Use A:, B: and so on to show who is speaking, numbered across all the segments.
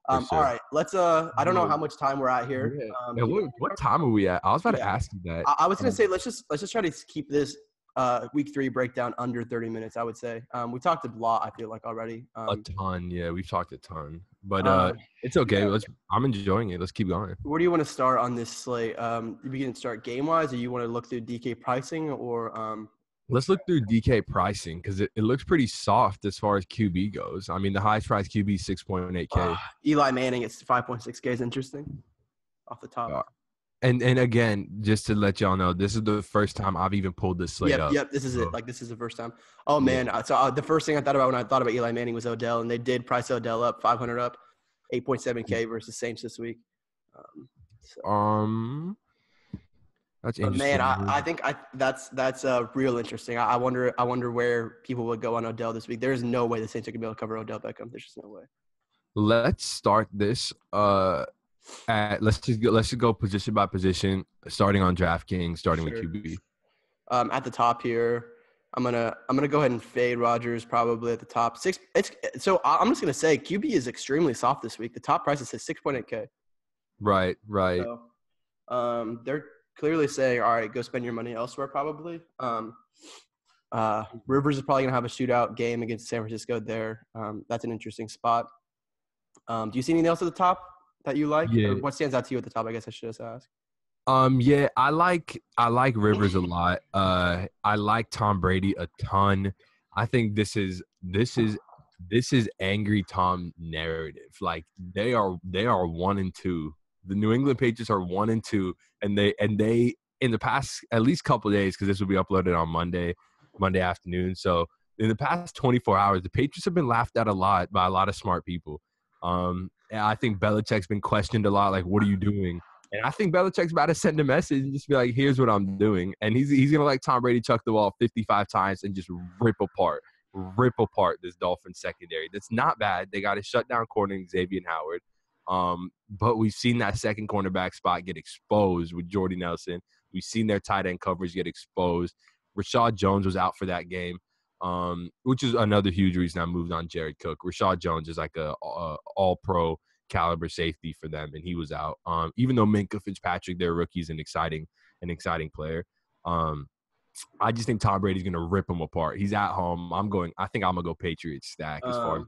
A: For
B: All
A: sure.
B: right, let's. I don't know how much time we're at here.
A: Yeah. What time are we at? I was about to ask you that.
B: I was gonna say let's just try to keep this week 3 breakdown under 30 minutes. I would say we talked a lot. I feel like already.
A: A ton, yeah. We've talked a ton, but it's okay.
B: Yeah.
A: I'm enjoying it. Let's keep going.
B: Where do you want to start on this slate? You can start game wise, or you want to look through DK pricing, or
A: Let's look through DK pricing because it looks pretty soft as far as QB goes. I mean, the highest price QB is 6.8K.
B: Eli Manning, it's 5.6K is interesting off the top.
A: And again, just to let y'all know, this is the first time I've even pulled this slate up.
B: Yep, this is it. Like, this is the first time. Oh, man. So the first thing I thought about when I thought about Eli Manning was Odell, and they did price Odell up, 500 up, 8.7K versus Saints this week.
A: That's interesting.
B: Man, I think that's real interesting. I wonder where people would go on Odell this week. There's no way the Saints are gonna be able to cover Odell Beckham. There's just no way.
A: Let's start this. Let's just go position by position, starting on DraftKings, starting with QB.
B: At the top here, I'm gonna go ahead and fade Rodgers probably at the top. So I'm just gonna say QB is extremely soft this week. The top price is 6.8K.
A: Right.
B: So, they're clearly saying, all right, go spend your money elsewhere probably. Rivers is probably going to have a shootout game against San Francisco there. That's an interesting spot. Do you see anything else at the top that you like?
A: Yeah.
B: Or what stands out to you at the top, I guess I should just ask.
A: Yeah, I like Rivers a lot. I like Tom Brady a ton. I think this is angry Tom narrative. Like they are 1-2. The New England Patriots are 1-2, and they in the past at least couple of days, because this will be uploaded on Monday afternoon. So in the past 24 hours, the Patriots have been laughed at a lot by a lot of smart people. And I think Belichick's been questioned a lot, like, what are you doing? And I think Belichick's about to send a message and just be like, here's what I'm doing. And he's gonna let Tom Brady chuck the ball 55 times and just rip apart this Dolphins secondary. That's not bad. They got a shutdown corner, Xavier Howard. But we've seen that second cornerback spot get exposed with Jordy Nelson. We've seen their tight end coverage get exposed. Rashad Jones was out for that game, which is another huge reason I moved on Jared Cook. Rashad Jones is like a all-pro caliber safety for them, and he was out. Even though Minkah Fitzpatrick, their rookie, is an exciting player. I just think Tom Brady's going to rip him apart. He's at home. I think I'm going to go Patriots stack as far as.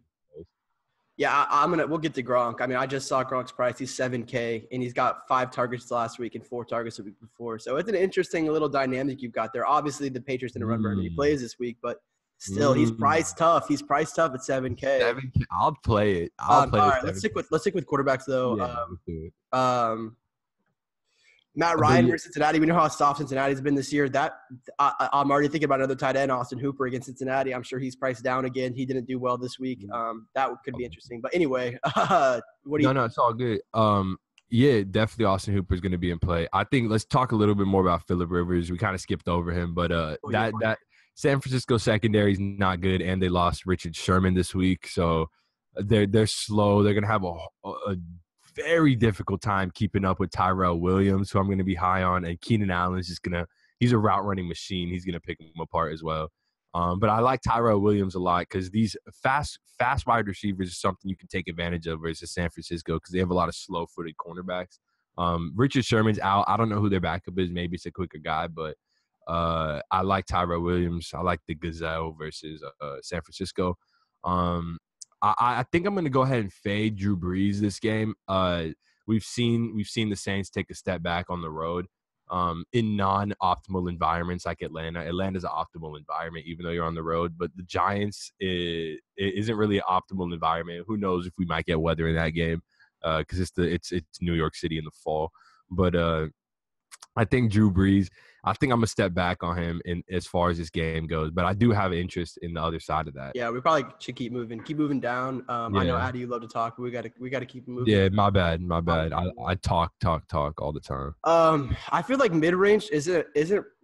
B: Yeah, we'll get to Gronk. I mean, I just saw Gronk's price. He's 7K, and he's got 5 targets last week and 4 targets the week before. So it's an interesting little dynamic you've got there. Obviously, the Patriots didn't run very many plays this week, but still, he's priced tough. He's priced tough at 7K.
A: 7K. I'll play it. All
B: right, let's stick with quarterbacks though. Yeah, Matt Ryan versus Cincinnati. We know how soft Cincinnati's been this year. I'm already thinking about another tight end, Austin Hooper against Cincinnati. I'm sure he's priced down again. He didn't do well this week. That could be interesting. But anyway, what do you?
A: No, it's all good. Yeah, definitely Austin Hooper is going to be in play. I think let's talk a little bit more about Phillip Rivers. We kind of skipped over him, but that San Francisco secondary is not good, and they lost Richard Sherman this week, so they're slow. They're going to have a very difficult time keeping up with Tyrell Williams, who I'm going to be high on, and Keenan Allen's just he's a route running machine. He's going to pick him apart as well. But I like Tyrell Williams a lot because these fast wide receivers is something you can take advantage of versus San Francisco because they have a lot of slow-footed cornerbacks. Richard Sherman's out. I don't know who their backup is. Maybe it's a quicker guy, but I like Tyrell Williams. I like the Gazelle versus San Francisco. I think I'm going to go ahead and fade Drew Brees this game. We've seen the Saints take a step back on the road in non-optimal environments like Atlanta. Atlanta's an optimal environment, even though you're on the road. But the Giants isn't really an optimal environment. Who knows if we might get weather in that game because it's New York City in the fall. But I think Drew Brees, I think I'm going to step back on him as far as this game goes. But I do have interest in the other side of that.
B: Yeah, we probably should keep moving down. I know, Adi, you love to talk, but we got to keep moving.
A: Yeah, my bad. I talk all the time.
B: I feel like mid-range isn't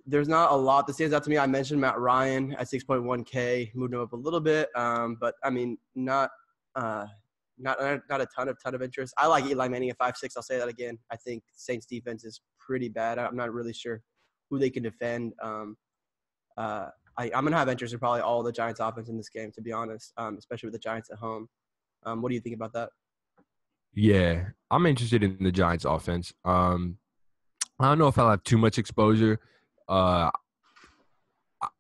B: there's not a lot that stands out to me. I mentioned Matt Ryan at 6.1K, moved him up a little bit. But I mean, not a ton of interest. I like Eli Manning at 5.6. I'll say that again. I think Saints defense is pretty bad. I'm not really sure who they can defend. I'm going to have interest in probably all the Giants offense in this game, to be honest, especially with the Giants at home. What do you think about that?
A: Yeah, I'm interested in the Giants offense. I don't know if I'll have too much exposure. I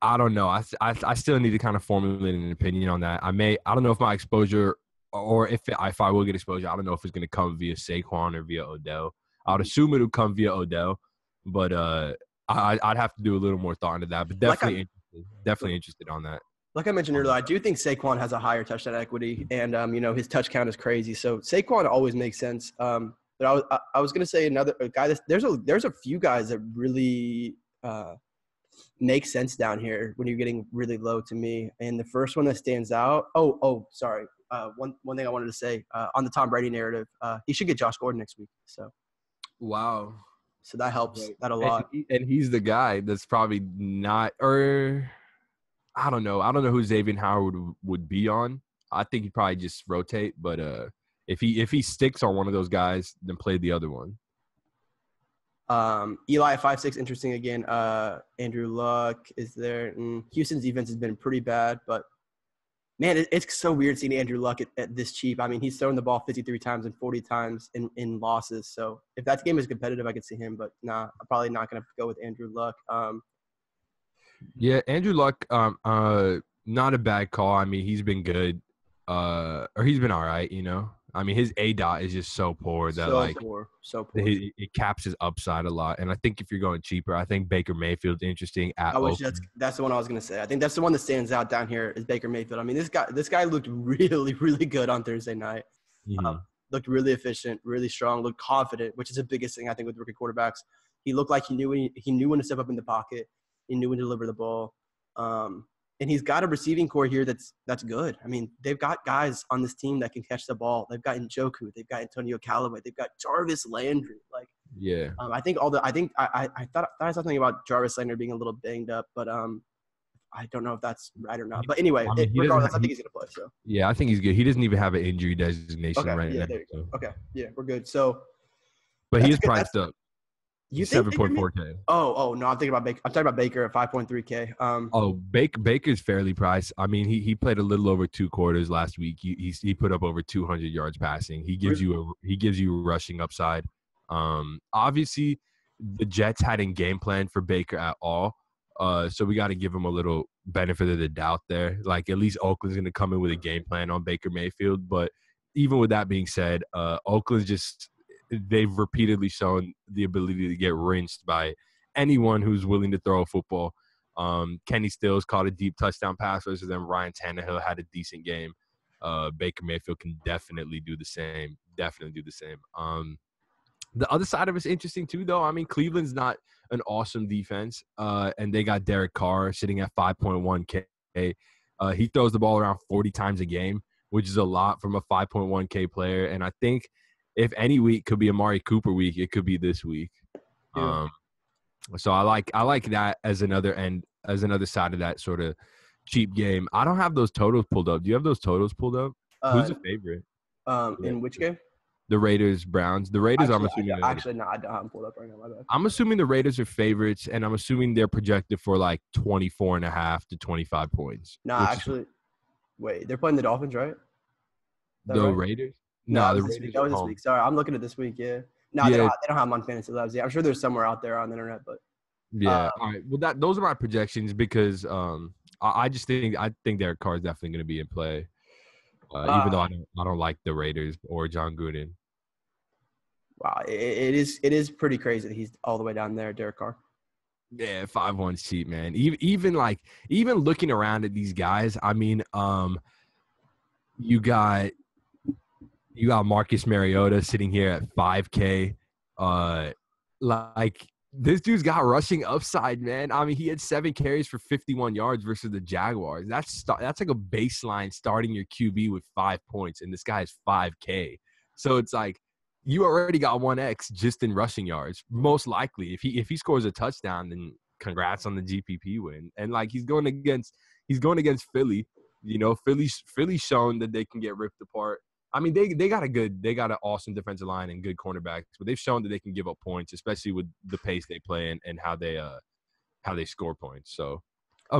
A: don't know. I still need to kind of formulate an opinion on that. I don't know if my exposure or if I will get exposure, I don't know if it's going to come via Saquon or via Odell. I would assume it'll come via Odell, but I'd have to do a little more thought into that. But definitely interested on that.
B: Like I mentioned earlier, I do think Saquon has a higher touchdown equity, and his touch count is crazy. So Saquon always makes sense. But I was gonna say another guy. There's a few guys that really make sense down here when you're getting really low to me. And the first one that stands out. Sorry. One thing I wanted to say on the Tom Brady narrative, he should get Josh Gordon next week. So.
A: Wow.
B: So that helps that a lot.
A: And he's the guy that's probably not, or I don't know. I don't know who Xavier Howard would be on. I think he'd probably just rotate. But if he sticks on one of those guys, then play the other one.
B: Eli at 5'6", interesting again. Andrew Luck is there. Houston's defense has been pretty bad, but man, it's so weird seeing Andrew Luck at this cheap. I mean, he's thrown the ball 53 times and 40 times in losses. So if that game is competitive, I could see him, but nah, I'm probably not going to go with Andrew Luck.
A: Yeah, Andrew Luck, not a bad call. I mean, he's been good, or he's been all right, I mean, his ADOT is just so poor that
B: so poor.
A: It caps his upside a lot. And I think if you're going cheaper, I think Baker Mayfield's interesting at Oakland.
B: That's the one I was going to say. I think that's the one that stands out down here is Baker Mayfield. I mean, this guy looked really, really good on Thursday night.
A: Mm-hmm.
B: Looked really efficient, really strong, looked confident, which is the biggest thing I think with rookie quarterbacks. He looked like he knew when to step up in the pocket. He knew when to deliver the ball. And he's got a receiving core here that's good. I mean, they've got guys on this team that can catch the ball. They've got Njoku. They've got Antonio Callaway. They've got Jarvis Landry.
A: Yeah.
B: I thought I saw something about Jarvis Landry being a little banged up, but I don't know if that's right or not. But anyway, regardless, I think he's gonna play. So.
A: Yeah, I think he's good. He doesn't even have an injury designation right now.
B: There you go. Okay. Yeah, we're good. So.
A: But he is priced up.
B: You think
A: 7.4K.
B: Oh no, I'm thinking about Baker. I'm talking about Baker at 5.3K.
A: Baker's fairly priced. I mean, he played a little over 2 quarters last week. He put up over 200 yards passing. He gives you a rushing upside. Obviously, the Jets hadn't game plan for Baker at all. So we got to give him a little benefit of the doubt there. Like at least Oakland's going to come in with a game plan on Baker Mayfield. But even with that being said, Oakland's just. They've repeatedly shown the ability to get rinsed by anyone who's willing to throw a football. Kenny Stills caught a deep touchdown pass versus them. Ryan Tannehill had a decent game. Baker Mayfield can definitely do the same. The other side of it's interesting too, though. I mean, Cleveland's not an awesome defense, and they got Derek Carr sitting at 5.1K. He throws the ball around 40 times a game, which is a lot from a 5.1K player. And I think if any week could be Amari Cooper week, it could be this week.
B: Yeah.
A: So I like that as another side of that sort of cheap game. I don't have those totals pulled up. Do you have those totals pulled up? Who's the favorite?
B: In which game?
A: The Raiders, Browns. The Raiders,
B: I don't
A: have
B: them pulled up right now. My bad.
A: I'm assuming the Raiders are favorites, and I'm assuming they're projected for like 24.5 to 25 points.
B: Wait, they're playing the Dolphins, right?
A: The Raiders?
B: No, the Raiders. That was this week. Sorry, I'm looking at this week. Yeah. No, they don't have them on Fantasy Labs. Yeah, I'm sure there's somewhere out there on the internet, but.
A: Yeah. All right. Well, those are my projections because I think Derek Carr is definitely going to be in play, even though I don't like the Raiders or John Gruden.
B: Wow, it is pretty crazy that he's all the way down there, Derek Carr.
A: Yeah, 5-1's cheap, man. Even looking around at these guys, I mean, you got Marcus Mariota sitting here at 5K. This dude's got rushing upside, man. I mean, he had 7 carries for 51 yards versus the Jaguars. That's like a baseline starting your QB with 5 points, and this guy is 5K. So it's like you already got 1x just in rushing yards. Most likely, if he scores a touchdown, then congrats on the GPP win. And like he's going against Philly. You know, Philly's shown that they can get ripped apart. I mean, they got an awesome defensive line and good cornerbacks, but they've shown that they can give up points, especially with the pace they play and how they score points. So,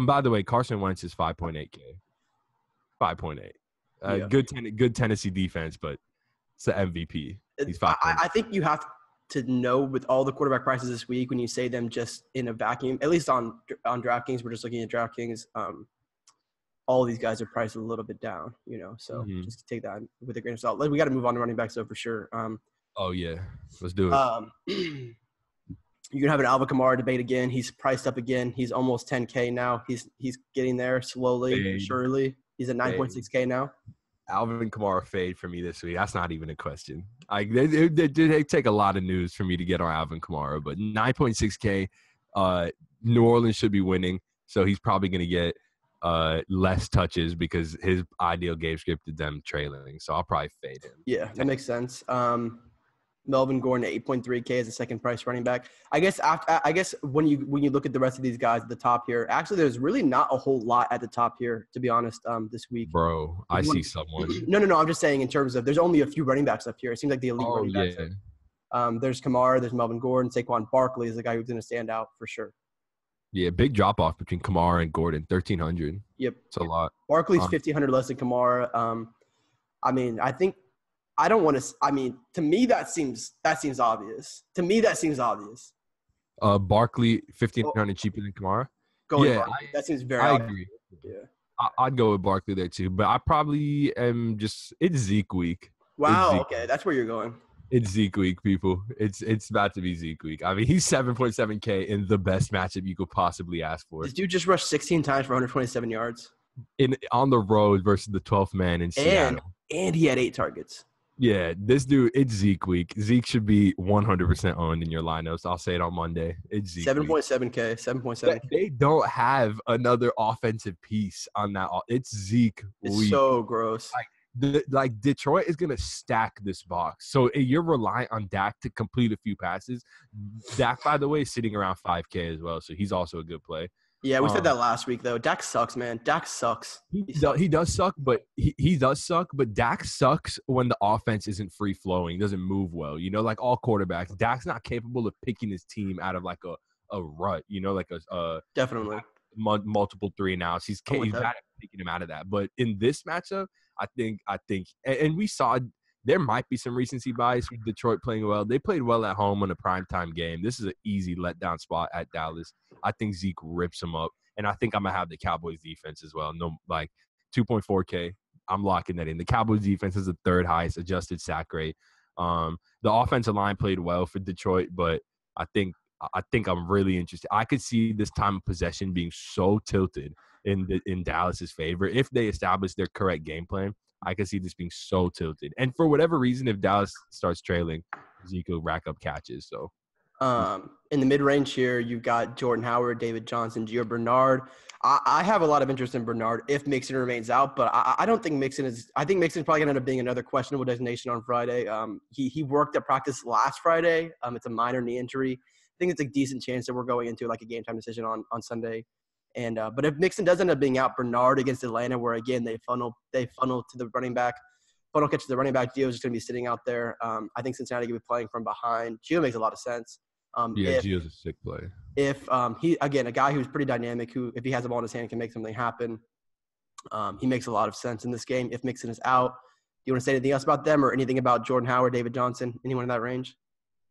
A: by the way, Carson Wentz is 5.8K, 5.8.
B: Yeah.
A: Good Tennessee defense, but It's the MVP. He's
B: I think you have to know with all the quarterback prices this week when you say them just in a vacuum, at least on DraftKings, we're just looking at DraftKings. All these guys are priced a little bit down, so just take that with a grain of salt. We got to move on to running backs though for sure.
A: Oh yeah, let's do it.
B: You can have an Alvin Kamara debate again. He's priced up again. He's almost 10K now. He's getting there slowly, surely. He's at 9.6K now.
A: Alvin Kamara fade for me this week. That's not even a question. Like they take a lot of news for me to get on Alvin Kamara, but 9.6K. New Orleans should be winning, so he's probably going to get less touches because his ideal game script is them trailing. So I'll probably fade him.
B: Yeah, that makes sense. Melvin Gordon at 8.3K as a second price running back. I guess when you look at the rest of these guys at the top here, actually there's really not a whole lot at the top here, to be honest, this week.
A: Bro, I see someone.
B: No. I'm just saying in terms of there's only a few running backs up here. It seems like the elite running backs. Yeah. There's Kamara, there's Melvin Gordon, Saquon Barkley is the guy who's going to stand out for sure.
A: Yeah, big drop off between Kamara and Gordon, 1,300.
B: Yep,
A: it's a lot.
B: Barkley's 1,500 less than Kamara. I mean, I don't want to. I mean, to me that seems obvious. To me that seems obvious.
A: Barkley 1,500 cheaper than Kamara.
B: That seems very.
A: I
B: obvious.
A: agree.
B: Yeah,
A: I'd go with Barkley there too, but I probably am just. It's Zeke week.
B: Wow. Okay, that's where you're going.
A: It's Zeke week, people. It's about to be Zeke week. I mean, he's 7.7K in the best matchup you could possibly ask for.
B: This dude just rushed 16 times for 127 yards.
A: On the road versus the 12th man in Seattle.
B: And he had 8 targets.
A: Yeah, this dude, it's Zeke week. Zeke should be 100% owned in your lineups. I'll say it on Monday. It's Zeke
B: 7.7K, 7.7K.
A: They don't have another offensive piece on that. It's Zeke
B: week.
A: It's
B: so gross.
A: Like Detroit is going to stack this box. So you're reliant on Dak to complete a few passes. Dak, by the way, is sitting around 5K as well, so he's also a good play.
B: Yeah, we said that last week, though. Dak sucks, man. Dak sucks.
A: He does suck, but he does suck. But Dak sucks when the offense isn't free-flowing, doesn't move well. Like all quarterbacks. Dak's not capable of picking his team out of like a rut, like a
B: definitely
A: multiple 3-and-outs. He's bad at picking him out of that. But in this matchup, I think, and we saw there might be some recency bias with Detroit playing well. They played well at home on a primetime game. This is an easy letdown spot at Dallas. I think Zeke rips them up, and I think I'm gonna have the Cowboys defense as well. No, like 2.4K. I'm locking that in. The Cowboys defense is the third highest adjusted sack rate. The offensive line played well for Detroit, but I think I'm really interested. I could see this time of possession being so tilted in Dallas's favor if they establish their correct game plan. I could see this being so tilted. And for whatever reason, if Dallas starts trailing, Zeke will rack up catches. So,
B: in the mid-range here, you've got Jordan Howard, David Johnson, Gio Bernard. I have a lot of interest in Bernard if Mixon remains out, but I don't think Mixon is – I think Mixon's probably going to end up being another questionable designation on Friday. He worked at practice last Friday. It's a minor knee injury. I think it's a decent chance that we're going into like a game-time decision on Sunday. And but if Mixon does end up being out, Bernard against Atlanta, where again they funnel to the running back, funnel catch to the running back. Gio's just going to be sitting out there. I think Cincinnati could be playing from behind. Gio makes a lot of sense.
A: Gio's a sick play.
B: If he again a guy who's pretty dynamic, who if he has the ball in his hand can make something happen. He makes a lot of sense in this game. If Mixon is out, do you want to say anything else about them or anything about Jordan Howard, David Johnson, anyone in that range?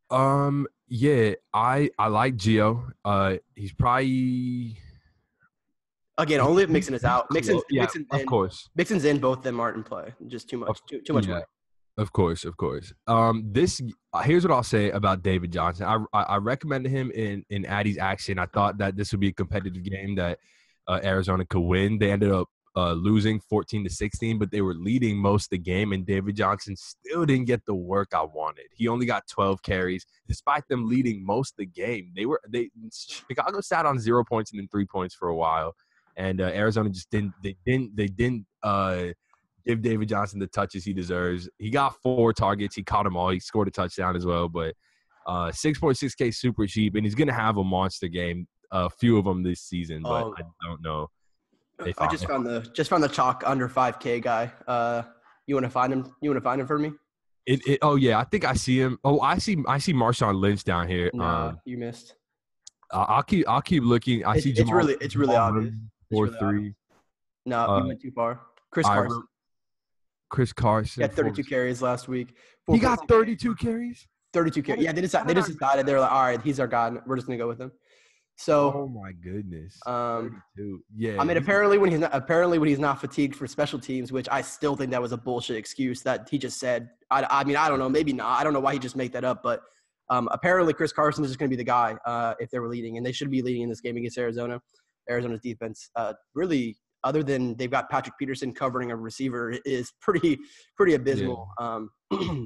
A: Yeah, I like Gio. He's probably.
B: Again, only if Mixon is out. Mixon's
A: of course.
B: Mixon's in. Both of them aren't in play. Just too much. Too much money.
A: Of course. Here's what I'll say about David Johnson. I recommended him in Adi's action. I thought that this would be a competitive game that Arizona could win. They ended up losing 14-16, but they were leading most of the game, and David Johnson still didn't get the work I wanted. He only got 12 carries, despite them leading most of the game. Chicago sat on 0 points and then 3 points for a while. And Arizona just didn't give David Johnson the touches he deserves. He got 4 targets. He caught them all. He scored a touchdown as well. But 6.6K super cheap, and he's going to have a monster game, a few of them this season. But I don't know.
B: I just found the chalk under 5K guy. You want to find him? You want to find him for me?
A: Oh yeah, I think I see him. Oh, I see Marshawn Lynch down here.
B: No, you missed.
A: I'll keep looking.
B: It's really obvious.
A: 4-3.
B: No, you went too far. Chris Carson.
A: Chris Carson.
B: He had 32 carries last week.
A: He got 32 carries?
B: 32 carries. Yeah, they just decided they were like, all right, he's our guy. We're just gonna go with him. So.
A: Oh my goodness. 32. Yeah.
B: I mean, apparently when he's not fatigued for special teams, which I still think that was a bullshit excuse that he just said. I mean, I don't know, maybe not. I don't know why he just made that up, but apparently Chris Carson is just going to be the guy if they were leading, and they should be leading in this game against Arizona. Arizona's defense, really, other than they've got Patrick Peterson covering a receiver, is pretty abysmal.
A: Yeah.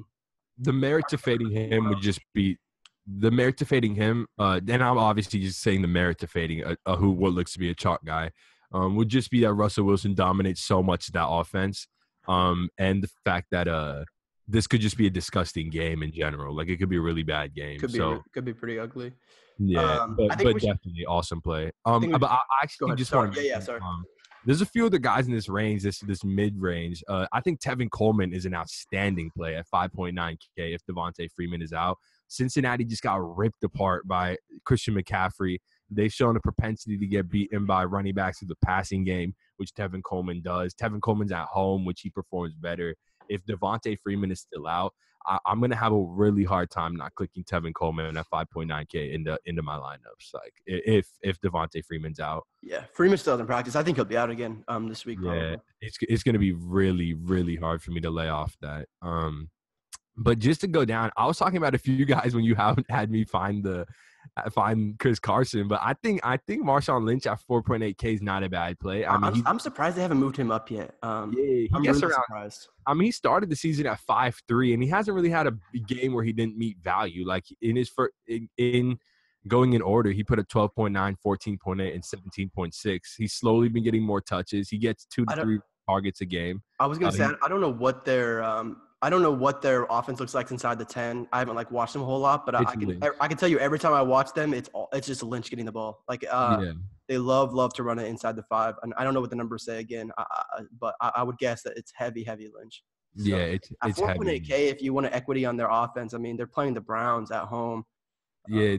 A: The merit to fading him would just be the merit to fading him. And I'm obviously just saying the merit to fading what looks to be a chalk guy would just be that Russell Wilson dominates so much of that offense, and the fact that this could just be a disgusting game in general. Like, it could be a really bad game.
B: Could be pretty ugly.
A: Yeah, but definitely awesome play. But I actually just want to.
B: Sorry.
A: There's a few other guys in this range, this mid-range. I think Tevin Coleman is an outstanding play at 5.9K if Devontae Freeman is out. Cincinnati just got ripped apart by Christian McCaffrey. They've shown a propensity to get beaten by running backs in the passing game, which Tevin Coleman does. Tevin Coleman's at home, which he performs better. If Devontae Freeman is still out, I'm going to have a really hard time not clicking Tevin Coleman at 5.9K into my lineups. Like, if Devontae Freeman's out.
B: Yeah, Freeman still doesn't practice. I think he'll be out again this week.
A: Yeah, it's going to be really, really hard for me to lay off that. But just to go down, I was talking about a few guys when you haven't had me find Chris Carson, but I think Marshawn Lynch at 4.8K is not a bad play.
B: I'm surprised they haven't moved him up yet.
A: I'm really surprised. I mean, he started the season at 5.3, and he hasn't really had a game where he didn't meet value. Like, in his in going in order, he put a 12.9, 14.8, and 17.6. He's slowly been getting more touches. He gets 2 to 3 targets a game.
B: I was gonna say I don't know what their offense looks like inside the 10. I haven't watched them a whole lot, but I can tell you every time I watch them, it's just Lynch getting the ball. They love to run it inside the 5, and I don't know what the numbers say again, but I would guess that it's heavy Lynch. So
A: yeah, it's
B: at 4.8K if you want an equity on their offense. I mean, they're playing the Browns at home.
A: Yeah.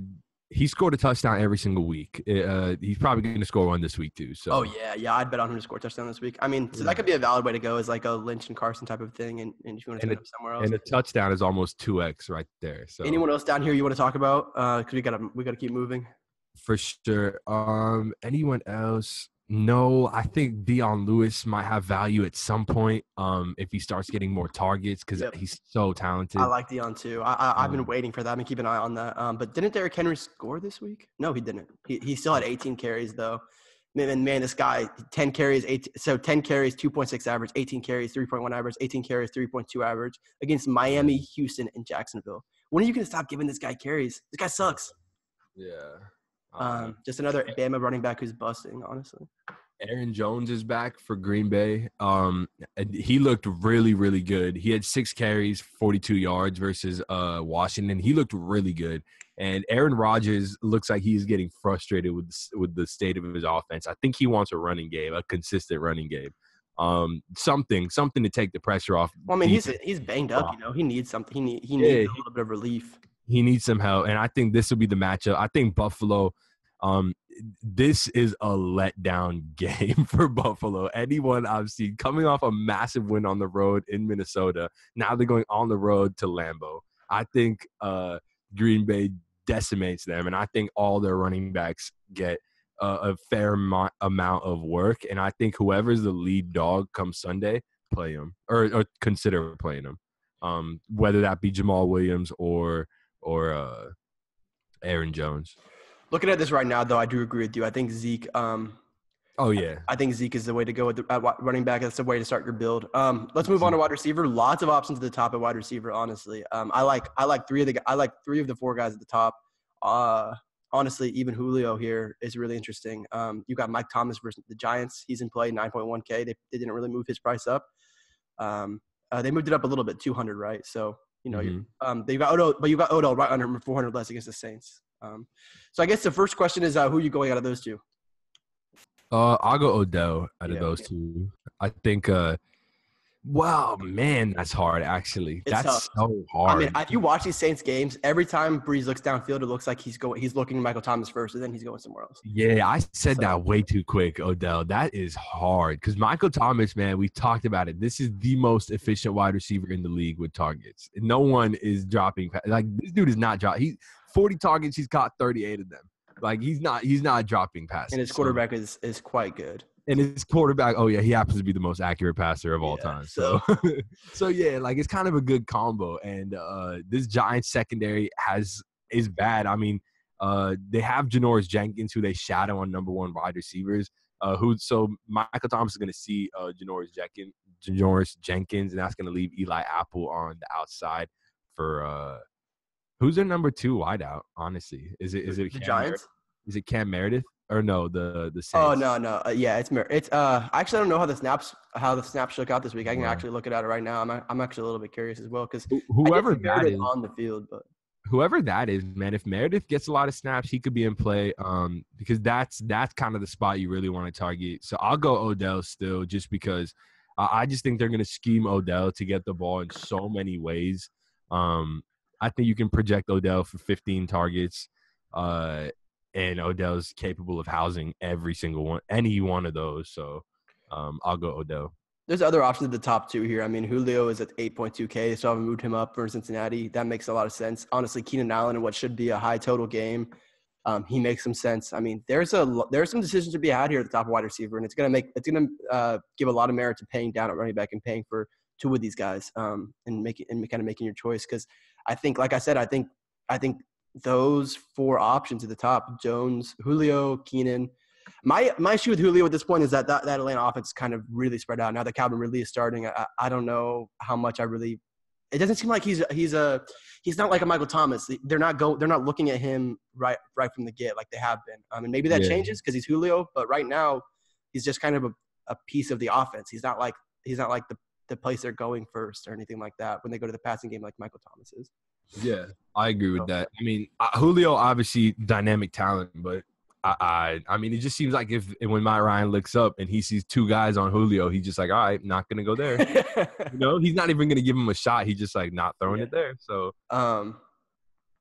A: He scored a touchdown every single week. He's probably going to score one this week too. So.
B: Oh yeah, I'd bet on him to score a touchdown this week. I mean, so that could be a valid way to go, is like a Lynch and Carson type of thing, and if you want to turn it up somewhere else.
A: And a touchdown is almost 2x right there. So.
B: Anyone else down here you want to talk about? Because we gotta keep moving.
A: For sure. Anyone else? No, I think Dion Lewis might have value at some point if he starts getting more targets, because he's so talented.
B: I like Dion too. I've been waiting for that. I've been keeping an eye on that. But didn't Derrick Henry score this week? No, he didn't. He still had 18 carries though. Man, this guy, 10 carries, 2.6 average, 18 carries, 3.1 average, 18 carries, 3.2 average against Miami, Houston, and Jacksonville. When are you going to stop giving this guy carries? This guy sucks.
A: Yeah.
B: Just another Bama running back who's busting, honestly.
A: Aaron Jones is back for Green Bay. He looked really, really good. He had 6 carries, 42 yards versus Washington. He looked really good. And Aaron Rodgers looks like he's getting frustrated with the state of his offense. I think he wants a running game, a consistent running game. Something to take the pressure off.
B: Well, I mean, he's banged up. He needs something. He needs a little bit of relief.
A: He needs some help, and I think this will be the matchup. I think Buffalo. This is a letdown game for Buffalo. Anyone I've seen coming off a massive win on the road in Minnesota, now they're going on the road to Lambeau. I think Green Bay decimates them, and I think all their running backs get a fair amount of work. And I think whoever's the lead dog come Sunday, play him or consider playing him, whether that be Jamal Williams or Aaron Jones.
B: Looking at this right now, though, I do agree with you. I think Zeke. I think Zeke is the way to go at running back. That's the way to start your build. Let's move on to wide receiver. Lots of options at the top at wide receiver. Honestly, I like 3 of the 4 guys at the top. Honestly, even Julio here is really interesting. You got Mike Thomas versus the Giants. He's in play, 9.1K. They didn't really move his price up. They moved it up a little bit, 200, right? So they got Odell, but you got Odell right under him, 400 less against the Saints. So I guess the first question is, who are you going out of those 2?
A: I'll go Odell out of those 2. I think Wow, man, that's hard, actually.
B: It's
A: That's
B: tough.
A: so hard.
B: I mean, if you watch these Saints games, every time Breeze looks downfield, it looks like he's looking at Michael Thomas first, and then he's going somewhere else.
A: Yeah, I said that way too quick, Odell. That is hard because Michael Thomas, man, we talked about it. This is the most efficient wide receiver in the league with targets. No one is dropping. Like, this dude is not dropping. He's 40 targets. He's caught 38 of them. Like, he's not dropping passes.
B: And his quarterback is quite good.
A: And his quarterback, oh yeah, he happens to be the most accurate passer of all time. So, so yeah, like, it's kind of a good combo. And this Giants secondary is bad. I mean, they have Janoris Jenkins, who they shadow on number one wide receivers. So Michael Thomas is going to see Janoris Jenkins, and that's going to leave Eli Apple on the outside for who's their number two wideout? Honestly, is it
B: the Giants?
A: Is it Cam Meredith? Or no, the Saints.
B: Oh no. Yeah, it's actually I don't know how the snaps shook out this week. I can actually look at it right now. I'm actually a little bit curious as well because
A: whoever that is
B: on the field, but
A: whoever that is, man, if Meredith gets a lot of snaps, he could be in play. Because that's kind of the spot you really want to target. So I'll go Odell still, just because I just think they're going to scheme Odell to get the ball in so many ways. I think you can project Odell for 15 targets. And Odell's capable of housing any one of those. So I'll go Odell.
B: There's other options at the top two here. I mean, Julio is at 8.2K, so I've moved him up for Cincinnati. That makes a lot of sense. Honestly, Keenan Allen in what should be a high total game, he makes some sense. I mean, there's some decisions to be had here at the top of wide receiver, and it's gonna give a lot of merit to paying down at running back and paying for two of these guys, and kind of making your choice. Because I think, like I said, I think those four options at the top: Jones, Julio, Keenan. My issue with Julio at this point is that Atlanta offense is kind of really spread out. Now that Calvin Ridley is starting, I don't know how much it doesn't seem like he's not like a Michael Thomas. They're not looking at him right from the get like they have been. And maybe that changes because he's Julio, but right now he's just kind of a piece of the offense. He's not like the place they're going first or anything like that when they go to the passing game like Michael Thomas is.
A: Yeah, I agree with that. I mean, Julio, obviously dynamic talent, but I mean, it just seems like when Matt Ryan looks up and he sees two guys on Julio, he's just like, all right, not going to go there. He's not even going to give him a shot. He's just like not throwing it there. So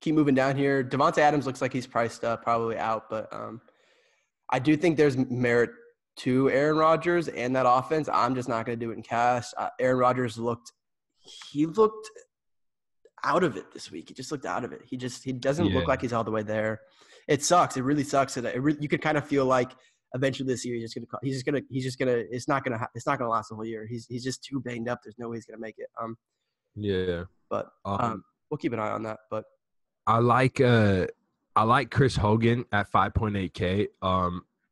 B: keep moving down here. Devontae Adams looks like he's priced probably out, but I do think there's merit to Aaron Rodgers and that offense. I'm just not going to do it in cash. Aaron Rodgers looked out of it this week. He just looked out of it. He doesn't look like he's all the way there. It sucks. It really sucks. You could kind of feel like eventually this year it's not gonna last the whole year. He's just too banged up. There's no way he's gonna make it. But we'll keep an eye on that. But
A: I like Chris Hogan at 5.8K.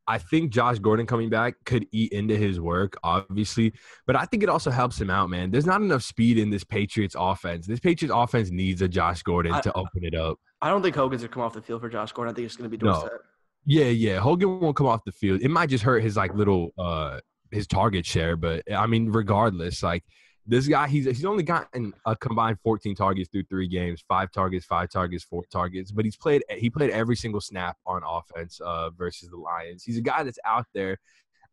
A: I think Josh Gordon coming back could eat into his work, obviously, but I think it also helps him out, man. There's not enough speed in this Patriots offense. This Patriots offense needs a Josh Gordon to open it up.
B: I don't think Hogan's going to come off the field for Josh Gordon. I think it's going to be Dorsett.
A: No. Yeah. Hogan won't come off the field. It might just hurt his his target share, but I mean, regardless, like this guy, he's only gotten a combined 14 targets through 3 games, 5 targets, 4 targets, but he played every single snap on offense versus the Lions. He's a guy that's out there.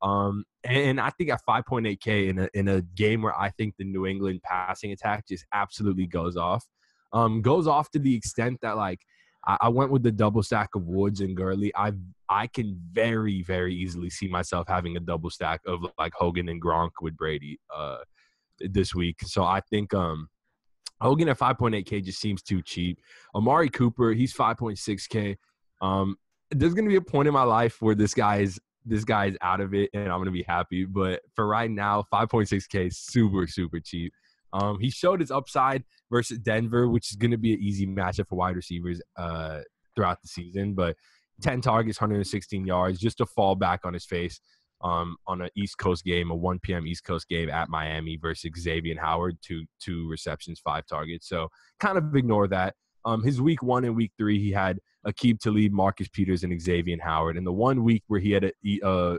A: And I think at 5.8K in a game where I think the New England passing attack just absolutely goes off to the extent that like I went with the double stack of Woods and Gurley. I can very, very easily see myself having a double stack of like Hogan and Gronk with Brady this week. So I think Hogan at 5.8K just seems too cheap. Amari Cooper, he's 5.6K. There's going to be a point in my life where this guy is out of it and I'm going to be happy. But for right now, 5.6K is super, super cheap. He showed his upside versus Denver, which is going to be an easy matchup for wide receivers throughout the season. But 10 targets, 116 yards, just to fall back on his face on an East Coast game, a 1 p.m. East Coast game at Miami versus Xavier Howard, two receptions, 5 targets. So kind of ignore that. His week 1 and week 3, he had Aqib Talib, Marcus Peters, and Xavier Howard. And the 1 week where he had a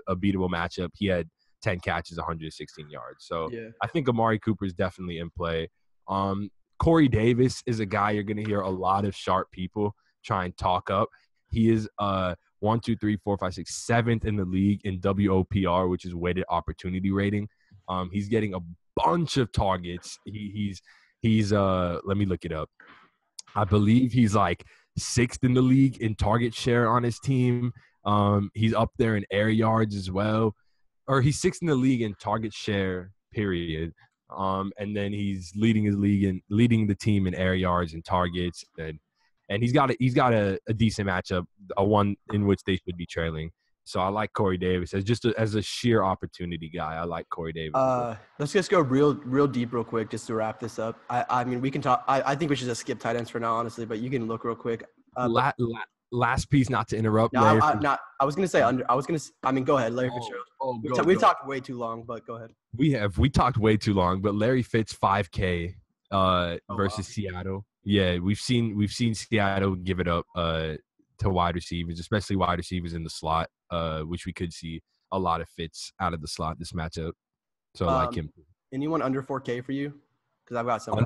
A: beatable matchup, he had 10 catches, 116 yards. So I think Amari Cooper is definitely in play. Corey Davis is a guy you're going to hear a lot of sharp people try and talk up. He is 7th in the league in WOPR, which is weighted opportunity rating. He's getting a bunch of targets. He's let me look it up. I believe he's like 6th in the league in target share on his team. He's up there in air yards as well. Or he's 6th in the league in target share, period. And then he's leading the team in air yards and targets. And he's got a decent matchup, a one in which they should be trailing. So I like Corey Davis as a sheer opportunity guy. I like Corey Davis.
B: Let's just go real deep real quick just to wrap this up. I mean, we can talk. I think we should just skip tight ends for now, honestly. But you can look real quick.
A: Last piece, not to interrupt.
B: No, I was gonna say under. I mean, go ahead, Larry Fitzgerald. We've talked way too long, but go ahead.
A: We talked way too long, but Larry Fitz 5K versus Seattle. Yeah, we've seen Seattle give it up to wide receivers, especially wide receivers in the slot, which we could see a lot of Fitz out of the slot this matchup. So I like him.
B: Anyone under 4K for you? Because I've got some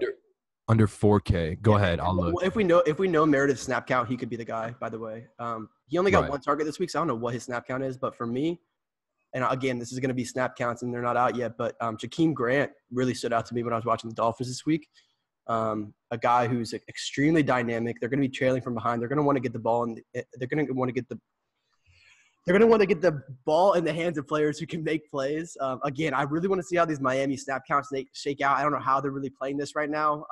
A: under 4K. Go ahead. I'll look.
B: If we know Meredith's snap count, he could be the guy. By the way, he only got one target this week, so I don't know what his snap count is. But for me, and again, this is going to be snap counts, and they're not out yet. But Jakeem Grant really stood out to me when I was watching the Dolphins this week. A guy who's extremely dynamic. They're going to be trailing from behind. They're going to want to get the ball, and they're going to want to get the ball in the hands of players who can make plays. Again, I really want to see how these Miami snap counts shake out. I don't know how they're really playing this right now.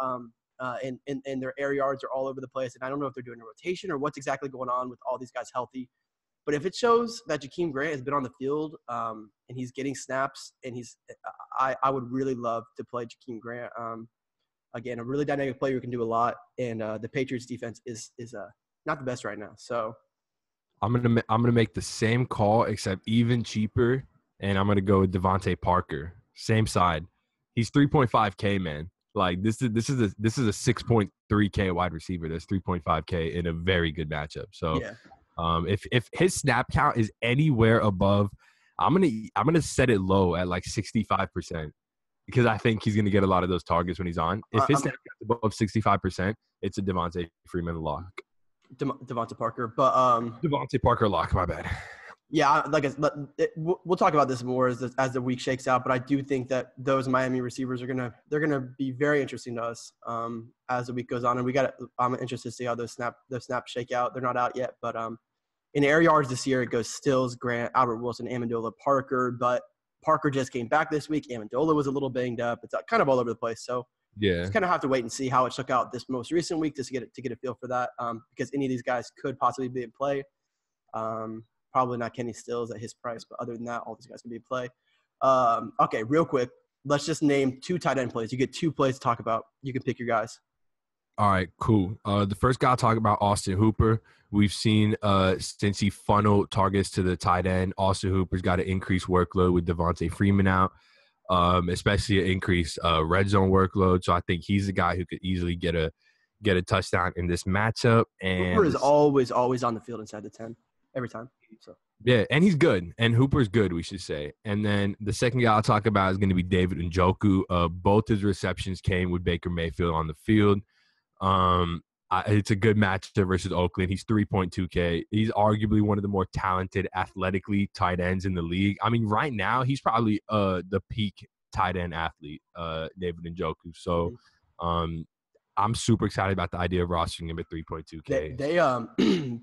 B: And their air yards are all over the place. And I don't know if they're doing a rotation or what's exactly going on with all these guys healthy. But if it shows that Jakeem Grant has been on the field and he's getting snaps, and I would really love to play Jakeem Grant. Again, a really dynamic player who can do a lot. And the Patriots defense is not the best right now. So
A: I'm gonna make the same call except even cheaper, and I'm gonna go with Devontae Parker. Same side. He's 3.5K, man. Like this is a 6.3K wide receiver. That's 3.5K in a very good matchup. So if his snap count is anywhere above, I'm gonna set it low at like 65%. Because I think he's going to get a lot of those targets when he's on. If his snap count is above 65%, it's a Devontae Freeman lock.
B: Devontae Parker, but
A: Devontae Parker lock. My bad.
B: Yeah, we'll talk about this more as the week shakes out. But I do think that those Miami receivers they're gonna be very interesting to us as the week goes on. And I'm interested to see how those snaps shake out. They're not out yet, but in air yards this year it goes Stills, Grant, Albert Wilson, Amendola, Parker, but Parker just came back this week. Amendola was a little banged up. It's kind of all over the place. So just kind of have to wait and see how it shook out this most recent week just to get a feel for that. Because any of these guys could possibly be in play. Probably not Kenny Stills at his price, but other than that, all these guys can be in play. Okay, real quick, let's just name 2 tight end plays. You get 2 plays to talk about. You can pick your guys.
A: All right, cool. The first guy I'll talk about, Austin Hooper. We've seen since he funneled targets to the tight end, Austin Hooper's got an increased workload with Devontae Freeman out, especially an increased red zone workload. So I think he's the guy who could easily get a touchdown in this matchup. And
B: Hooper is always on the field inside the 10 every time. So
A: yeah, and he's good. And Hooper's good, we should say. And then the second guy I'll talk about is going to be David Njoku. Both his receptions came with Baker Mayfield on the field. It's a good matchup versus Oakland. He's 3.2K. He's arguably one of the more talented athletically tight ends in the league. I mean, right now he's probably the peak tight end athlete, David Njoku. So I'm super excited about the idea of rostering him at 3.2K.
B: They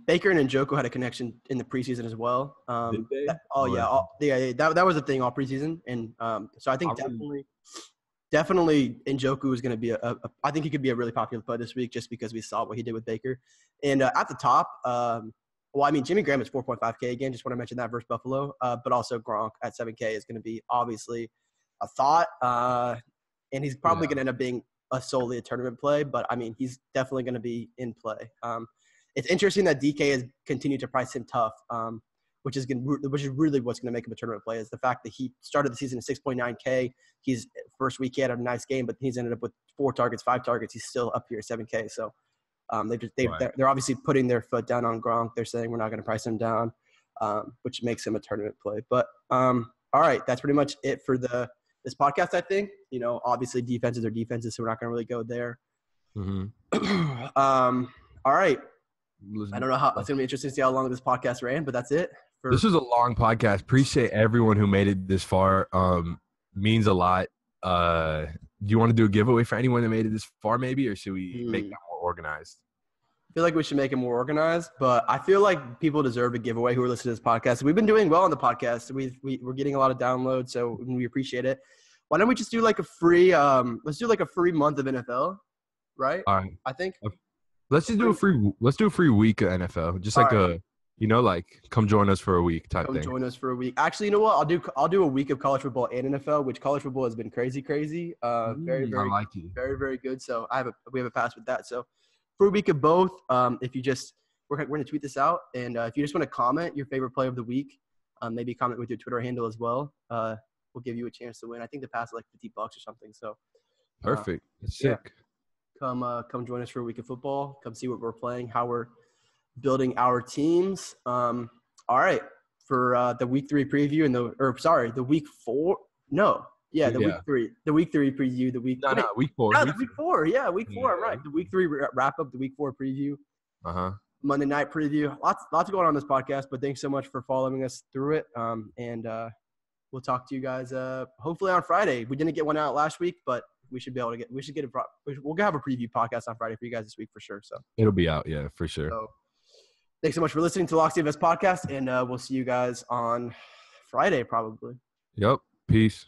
B: Baker and Njoku had a connection in the preseason as well.
A: Did they?
B: That was a thing all preseason, and so I think definitely Njoku is going to be I think he could be a really popular play this week just because we saw what he did with Baker. And at the top, Jimmy Graham is 4.5K again. Just want to mention that versus Buffalo. But also Gronk at 7K is going to be obviously a thought. And he's probably going to end up being solely a tournament play. But, I mean, he's definitely going to be in play. It's interesting that DK has continued to price him tough, which is really what's going to make him a tournament play is the fact that he started the season at 6.9K. He's first week he had a nice game, but he's ended up with 4 targets, 5 targets. He's still up here at 7K. So they're obviously putting their foot down on Gronk. They're saying we're not going to price him down, which makes him a tournament play. But all right, that's pretty much it for this podcast. I think obviously defenses are defenses, so we're not going to really go there.
A: Mm-hmm.
B: All right. I don't know how it's going to be interesting to see how long this podcast ran, but that's it.
A: This was a long podcast. Appreciate everyone who made it this far. means a lot. Do you want to do a giveaway for anyone that made it this far, maybe, or should we make that more organized?
B: I feel like we should make it more organized, but I feel like people deserve a giveaway who are listening to this podcast. We've been doing well on the podcast. We're getting a lot of downloads, so we appreciate it. Why don't we just do like a free let's do like a free month of NFL, right?
A: All right.
B: I think.
A: Let's do a free week of NFL. Just like like come join us for a week type thing.
B: Come join us for a week. Actually, you know what? I'll do a week of college football and NFL, which college football has been crazy. Very, very,
A: I like it.
B: Very, very good. So we have a pass with that. So for a week of both, if you just we're going to tweet this out, and if you just want to comment your favorite play of the week, maybe comment with your Twitter handle as well. We'll give you a chance to win. I think the pass is like $50 or something. So
A: perfect. It's sick.
B: Come join us for a week of football. Come see what we're playing, how we're building our teams. All right, for the week 3 preview the week 4. No, yeah, week 3. The week 3 preview.
A: Week 4.
B: No, week 4. Yeah, week 4. I'm right. The week 3 wrap up. The week 4 preview. Monday night preview. Lots going on in this podcast. But thanks so much for following us through it. And we'll talk to you guys hopefully on Friday. We didn't get one out last week, but we'll have a preview podcast on Friday for you guys this week for sure. So
A: it'll be out, yeah, for sure.
B: So, thanks so much for listening to Locks DFS Podcast, and we'll see you guys on Friday probably.
A: Yep. Peace.